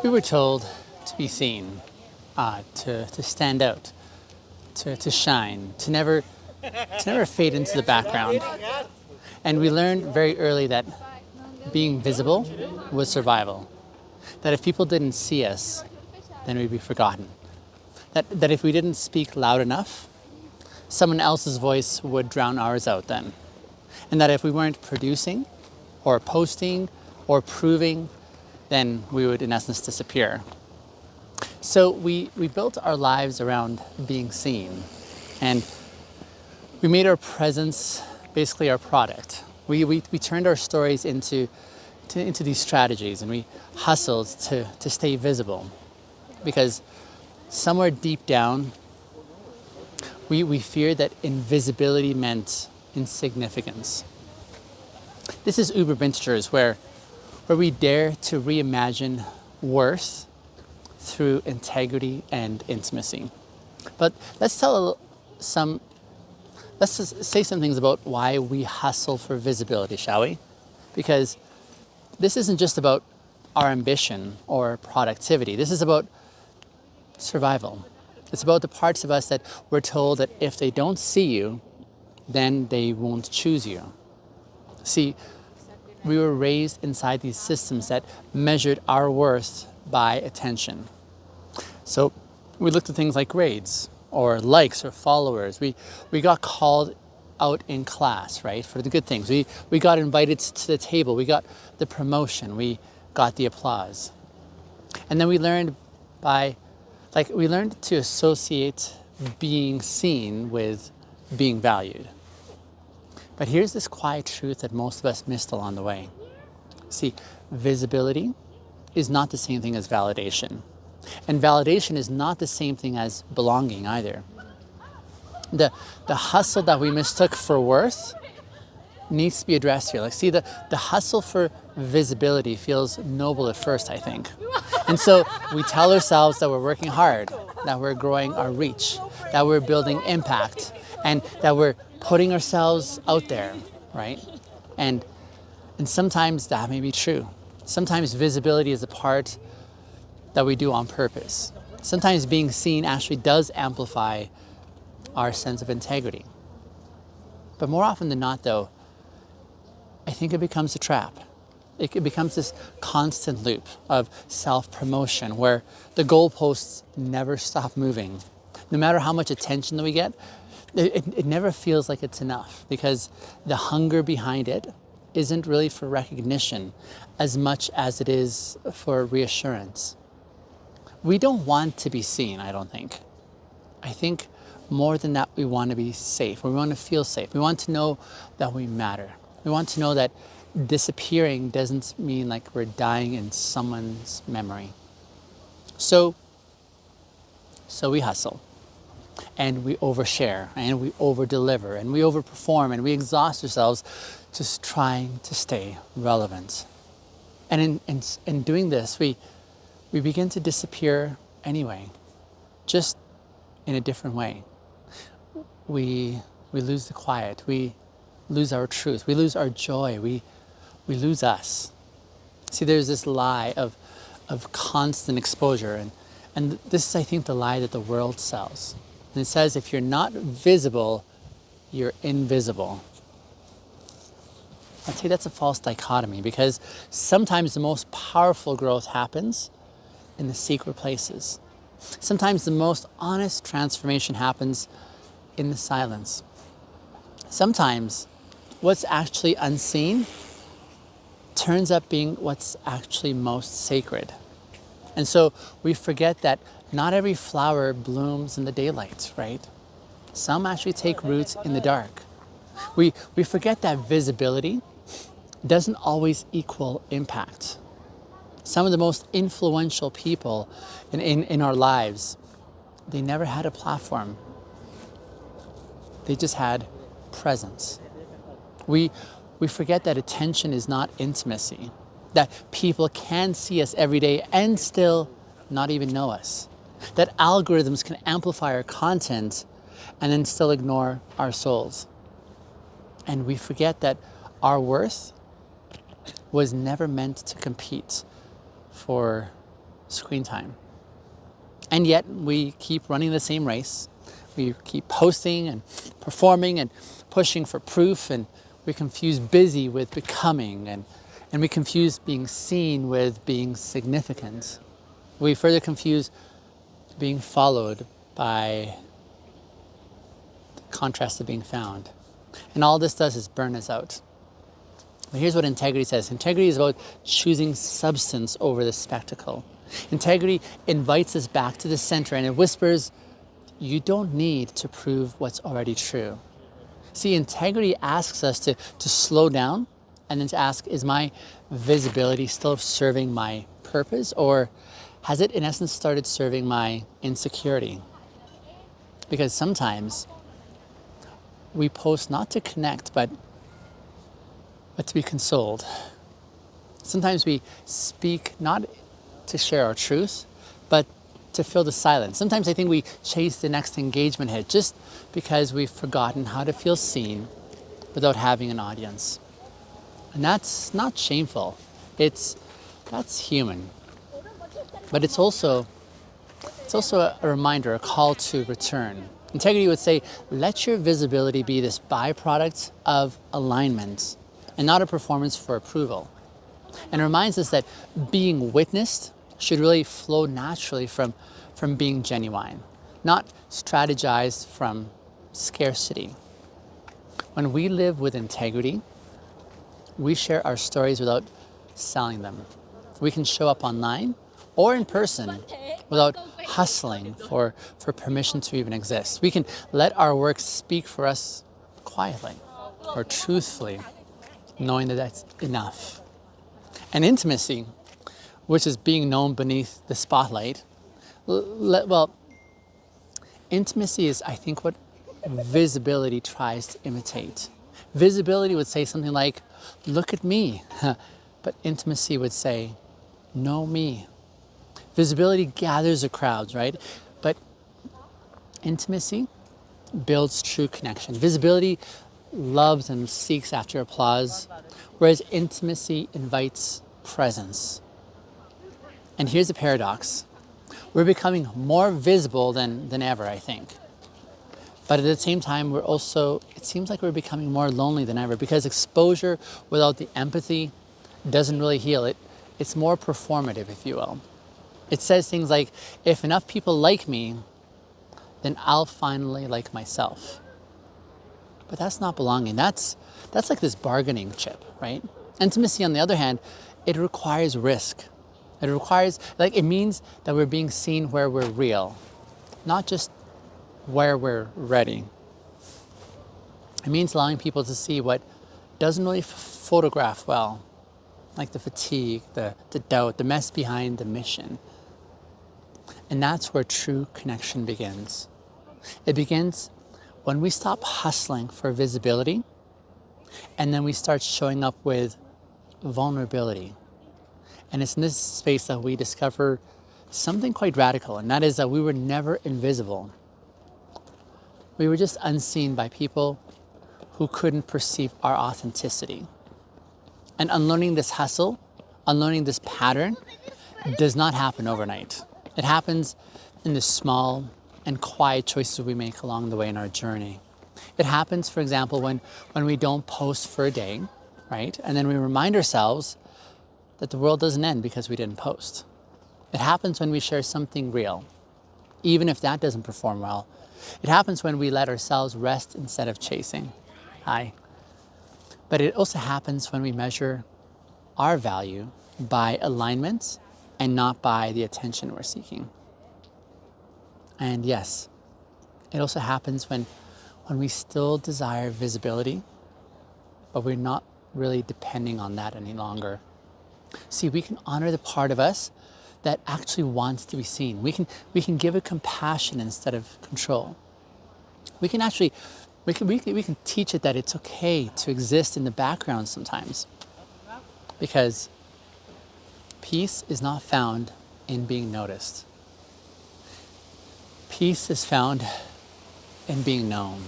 We were told to be seen, to stand out, to shine, to never fade into the background. And we learned very early that being visible was survival. That if people didn't see us, then we'd be forgotten. That if we didn't speak loud enough, someone else's voice would drown ours out then. And that if we weren't producing or posting or proving, then we would in essence disappear. So we built our lives around being seen, and we made our presence basically our product. We turned our stories into these strategies, and we hustled to stay visible, because somewhere deep down we feared that invisibility meant insignificance. This is Uber Bintegers, where we dare to reimagine worth through integrity and intimacy. But let's just say some things about why we hustle for visibility, shall we? Because this isn't just about our ambition or productivity. This is about survival. It's about the parts of us that we're told that if they don't see you, then they won't choose you. See, we were raised inside these systems that measured our worth by attention. So we looked at things like grades or likes or followers. We got called out in class, right, for the good things. We got invited to the table. We got the promotion. We got the applause. And then we learned to associate being seen with being valued. But here's this quiet truth that most of us missed along the way. See, visibility is not the same thing as validation. And validation is not the same thing as belonging either. The hustle that we mistook for worth needs to be addressed here. Like, see, the hustle for visibility feels noble at first, I think. And so we tell ourselves that we're working hard, that we're growing our reach, that we're building impact, and that we're putting ourselves out there, right? And sometimes that may be true. Sometimes visibility is a part that we do on purpose. Sometimes being seen actually does amplify our sense of integrity. But more often than not, though, I think it becomes a trap. It becomes this constant loop of self-promotion where the goalposts never stop moving. No matter how much attention that we get, it never feels like it's enough, because the hunger behind it isn't really for recognition as much as it is for reassurance. We don't want to be seen, I don't think. I think more than that, we want to be safe. We want to feel safe. We want to know that we matter. We want to know that disappearing doesn't mean like we're dying in someone's memory. So we hustle, and we overshare, and we overdeliver, and we overperform, and we exhaust ourselves just trying to stay relevant. And in doing this, we begin to disappear anyway, just in a different way. We lose the quiet. We lose our truth. We lose our joy. We lose us. See, there's this lie of constant exposure, and this is, I think, the lie that the world sells. And it says if you're not visible, you're invisible. I'd say that's a false dichotomy, because sometimes the most powerful growth happens in the secret places. Sometimes the most honest transformation happens in the silence. Sometimes what's actually unseen turns up being what's actually most sacred. And so we forget that not every flower blooms in the daylight, right? Some actually take roots in the dark. We forget that visibility doesn't always equal impact. Some of the most influential people in our lives, they never had a platform. They just had presence. We forget that attention is not intimacy, that people can see us every day and still not even know us, that algorithms can amplify our content and then still ignore our souls. And we forget that our worth was never meant to compete for screen time. And yet we keep running the same race. We keep posting and performing and pushing for proof, and we confuse busy with becoming, and we confuse being seen with being significant. We further confuse being followed by the contrast of being found. And all this does is burn us out. But here's what integrity says. Integrity is about choosing substance over the spectacle. Integrity invites us back to the center, and it whispers, you don't need to prove what's already true. See, integrity asks us to slow down and then to ask, is my visibility still serving my purpose, or has it in essence started serving my insecurity? Because sometimes we post not to connect, but to be consoled. Sometimes we speak not to share our truth, but to fill the silence. Sometimes I think we chase the next engagement hit just because we've forgotten how to feel seen without having an audience. And that's not shameful. That's human. But it's also a reminder, a call to return. Integrity would say, let your visibility be this byproduct of alignment and not a performance for approval. And it reminds us that being witnessed should really flow naturally from being genuine, not strategized from scarcity. When we live with integrity, we share our stories without selling them. We can show up online or in person without hustling for permission to even exist. We can let our work speak for us quietly or truthfully, knowing that that's enough. And intimacy, which is being known beneath the spotlight, intimacy is, I think, what visibility tries to imitate. Visibility would say something like, look at me. But intimacy would say, know me. Visibility gathers the crowds, right? But intimacy builds true connection. Visibility loves and seeks after applause, whereas intimacy invites presence. And here's the paradox. We're becoming more visible than ever, I think. But at the same time, it seems like we're becoming more lonely than ever, because exposure without the empathy doesn't really heal it. It's more performative, if you will. It says things like, if enough people like me, then I'll finally like myself. But that's not belonging. That's like this bargaining chip, right? Intimacy, on the other hand, it requires risk. It means that we're being seen where we're real, not just where we're ready. It means allowing people to see what doesn't really photograph well, like the fatigue, the doubt, the mess behind the mission. And that's where true connection begins. It begins when we stop hustling for visibility, and then we start showing up with vulnerability. And it's in this space that we discover something quite radical, and that is that we were never invisible. We were just unseen by people who couldn't perceive our authenticity. And unlearning this hustle, unlearning this pattern, does not happen overnight. It happens in the small and quiet choices we make along the way in our journey. It happens, for example, when we don't post for a day, right? And then we remind ourselves that the world doesn't end because we didn't post. It happens when we share something real, even if that doesn't perform well. It happens when we let ourselves rest instead of chasing. But it also happens when we measure our value by alignment and not by the attention we're seeking. And yes, it also happens when we still desire visibility, but we're not really depending on that any longer. See, we can honor the part of us that actually wants to be seen. We can give it compassion instead of control. We can teach it that it's okay to exist in the background sometimes, because peace is not found in being noticed. Peace is found in being known.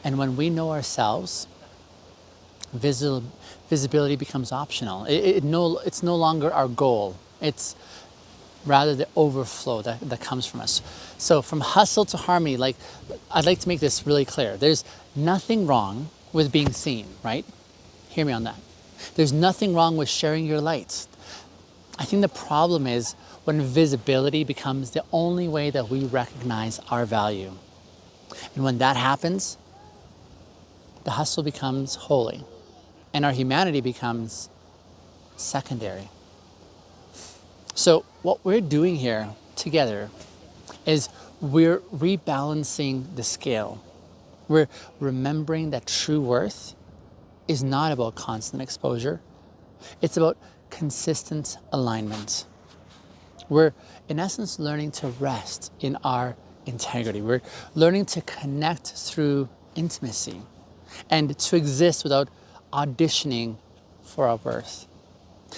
And when we know ourselves, visibility becomes optional. It's no longer our goal. It's rather the overflow that comes from us. So from hustle to harmony, like I'd like to make this really clear. There's nothing wrong with being seen, right? Hear me on that. There's nothing wrong with sharing your light. I think the problem is when visibility becomes the only way that we recognize our value. And when that happens, the hustle becomes holy and our humanity becomes secondary. So what we're doing here together is we're rebalancing the scale. We're remembering that true worth is not about constant exposure. It's about consistent alignment. We're, in essence, learning to rest in our integrity. We're learning to connect through intimacy and to exist without auditioning for our worth.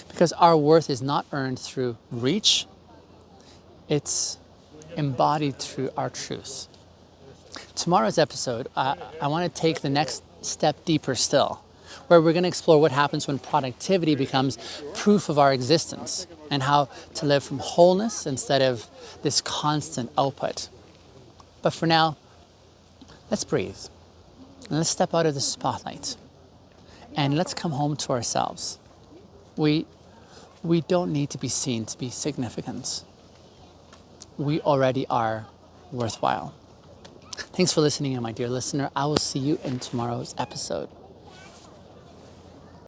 Because our worth is not earned through reach, it's embodied through our truth. Tomorrow's episode, I want to take the next step deeper still, where we're going to explore what happens when productivity becomes proof of our existence and how to live from wholeness instead of this constant output. But for now, let's breathe and let's step out of the spotlight and let's come home to ourselves. We don't need to be seen to be significant. We already are worthwhile. Thanks for listening, my dear listener. I will see you in tomorrow's episode.